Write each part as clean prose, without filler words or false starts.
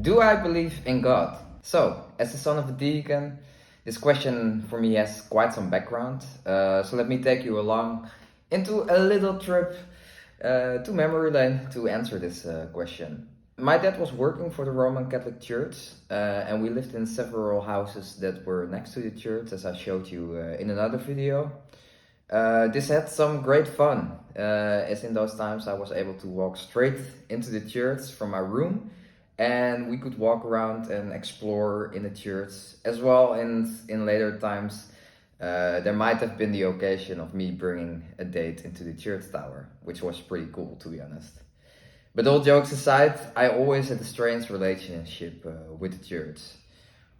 Do I believe in God? So, as the son of a deacon, this question for me has quite some background. So let me take you along into a little trip to memory lane to answer this question. My dad was working for the Roman Catholic Church, and we lived in several houses that were next to the church, as I showed you in another video. This had some great fun, as in those times I was able to walk straight into the church from my room, and we could walk around and explore in the church as well. And in later times, there might have been the occasion of me bringing a date into the church tower, which was pretty cool, to be honest. But all jokes aside, I always had a strange relationship with the church.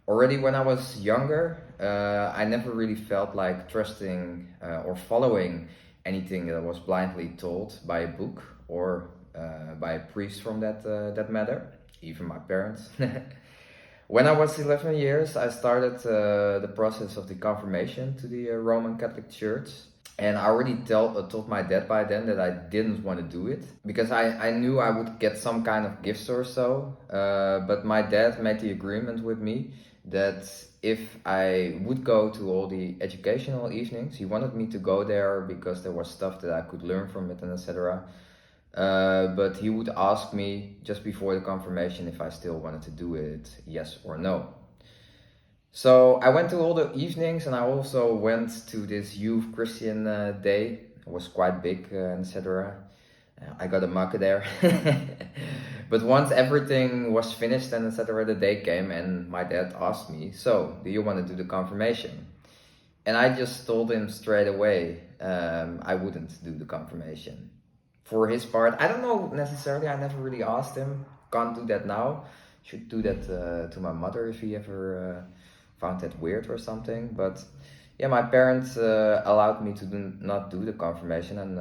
Already when I was younger, I never really felt like trusting or following anything that was blindly told by a book or by a priest from that matter, even my parents. When I was 11 years, I started the process of the confirmation to the Roman Catholic Church. And I already told my dad by then that I didn't want to do it because I knew I would get some kind of gifts or so. But my dad made the agreement with me that if I would go to all the educational evenings, he wanted me to go there because there was stuff that I could learn from it and etc. But he would ask me just before the confirmation if I still wanted to do it, yes or no. So I went to all the evenings, and I also went to this youth Christian day. It was quite big, etc. I got a mug there. But once everything was finished and etc., the day came, and my dad asked me, "So, do you want to do the confirmation?" And I just told him straight away I wouldn't do the confirmation. For his part, I don't know necessarily. I never really asked him. Can't do that now. Should do that to my mother if he ever found that weird or something. But yeah, my parents allowed me to not do the confirmation. And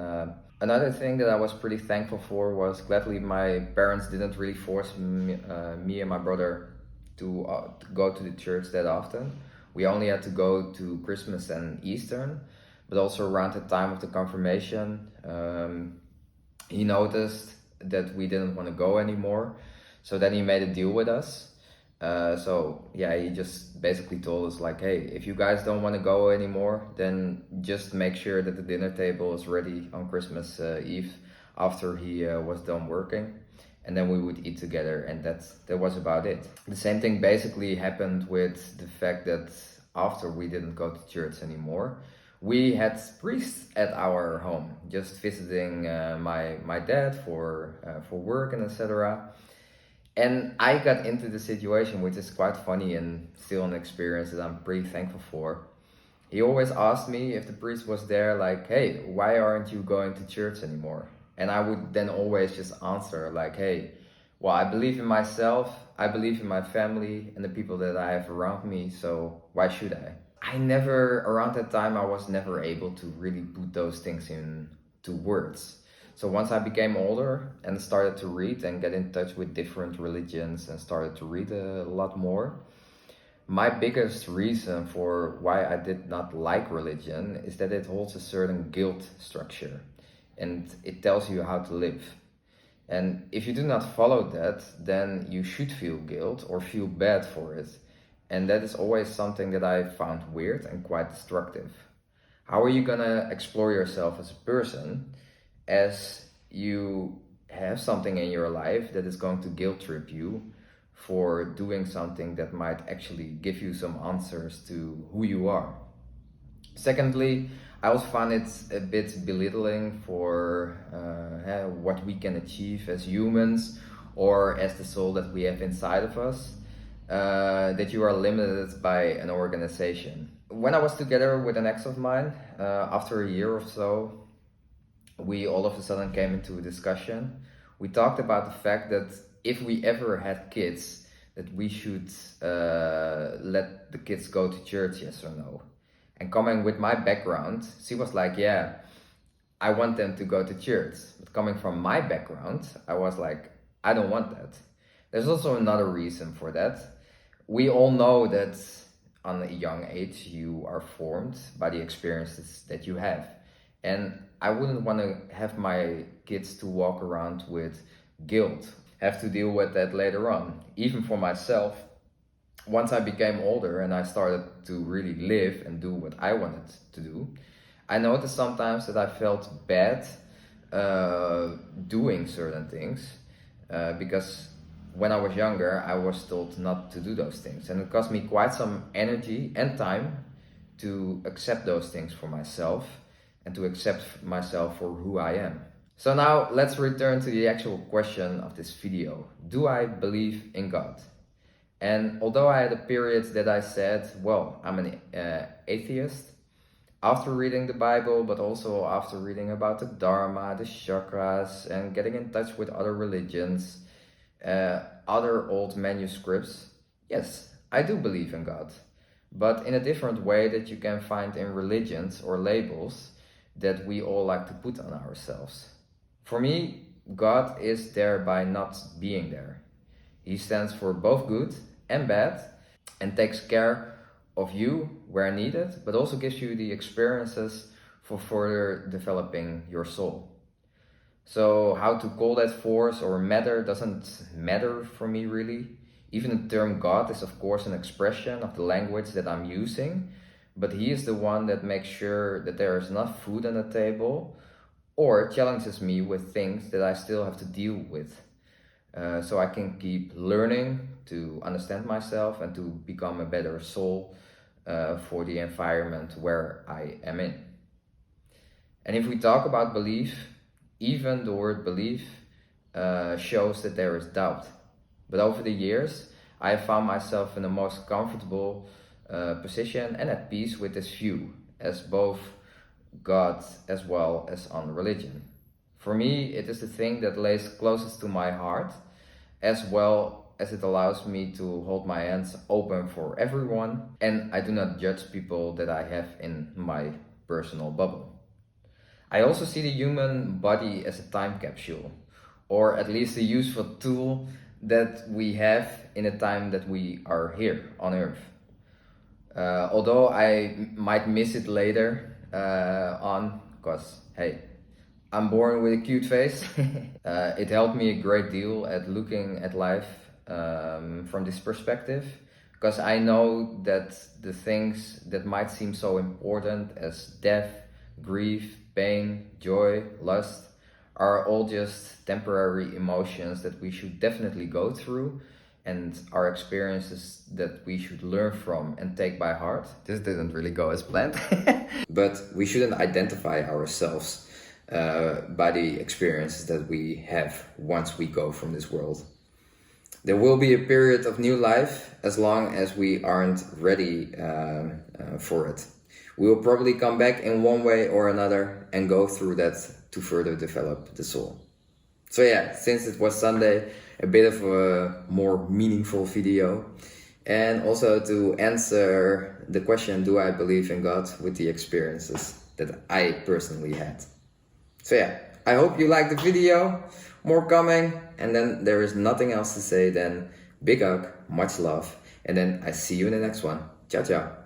another thing that I was pretty thankful for was gladly my parents didn't really force me and my brother to go to the church that often. We only had to go to Christmas and Easter, but also around the time of the confirmation, he noticed that we didn't want to go anymore. So then he made a deal with us. So yeah, he just basically told us like, hey, if you guys don't want to go anymore, then just make sure that the dinner table is ready on Christmas Eve after he was done working, and then we would eat together, and that was about it. The same thing basically happened with the fact that after we didn't go to church anymore, we had priests at our home, just visiting my dad for work and etc. And I got into the situation, which is quite funny and still an experience that I'm pretty thankful for. He always asked me if the priest was there, like, hey, why aren't you going to church anymore? And I would then always just answer, like, hey, well, I believe in myself, I believe in my family and the people that I have around me, so why should I? Around that time, I was never able to really put those things into words. So once I became older and started to read and get in touch with different religions and started to read a lot more, my biggest reason for why I did not like religion is that it holds a certain guilt structure and it tells you how to live. And if you do not follow that, then you should feel guilt or feel bad for it. And that is always something that I found weird and quite destructive. How are you gonna explore yourself as a person as you have something in your life that is going to guilt trip you for doing something that might actually give you some answers to who you are? Secondly, I also find it a bit belittling for what we can achieve as humans or as the soul that we have inside of us, that you are limited by an organization. When I was together with an ex of mine, after a year or so, we all of a sudden came into a discussion. We talked about the fact that if we ever had kids, that we should let the kids go to church, yes or no. And coming with my background, she was like, yeah, I want them to go to church. But coming from my background, I was like, I don't want that. There's also another reason for that. We all know that on a young age, you are formed by the experiences that you have. And I wouldn't want to have my kids to walk around with guilt have to deal with that later on. Even for myself, once I became older and I started to really live and do what I wanted to do, I noticed sometimes that I felt bad doing certain things because when I was younger, I was told not to do those things. And it cost me quite some energy and time to accept those things for myself and to accept myself for who I am. So now let's return to the actual question of this video. Do I believe in God? And although I had a period that I said, well, I'm an atheist, after reading the Bible, but also after reading about the Dharma, the chakras, and getting in touch with other religions, other old manuscripts, yes, I do believe in God, but in a different way that you can find in religions or labels that we all like to put on ourselves. For me, God is there by not being there. He stands for both good and bad and takes care of you where needed, but also gives you the experiences for further developing your soul. So how to call that force or matter doesn't matter for me really. Even the term God is of course an expression of the language that I'm using, but he is the one that makes sure that there is enough food on the table or challenges me with things that I still have to deal with. So I can keep learning to understand myself and to become a better soul for the environment where I am in. And if we talk about belief, even the word belief shows that there is doubt. But over the years, I have found myself in the most comfortable position and at peace with this view, as both God as well as on religion. For me, it is the thing that lays closest to my heart, as well as it allows me to hold my hands open for everyone, and I do not judge people that I have in my personal bubble. I also see the human body as a time capsule, or at least a useful tool that we have in the time that we are here on Earth. Although I might miss it later on, because hey, I'm born with a cute face. It helped me a great deal at looking at life from this perspective, because I know that the things that might seem so important as death, grief, pain, joy, lust are all just temporary emotions that we should definitely go through and are experiences that we should learn from and take by heart. This didn't really go as planned. But we shouldn't identify ourselves by the experiences that we have once we go from this world. There will be a period of new life as long as we aren't ready for it. We will probably come back in one way or another and go through that to further develop the soul. So yeah, since it was Sunday, a bit of a more meaningful video. And also to answer the question, do I believe in God, with the experiences that I personally had. So yeah, I hope you liked the video. More coming. And then there is nothing else to say than big hug, much love. And then I see you in the next one. Ciao, ciao.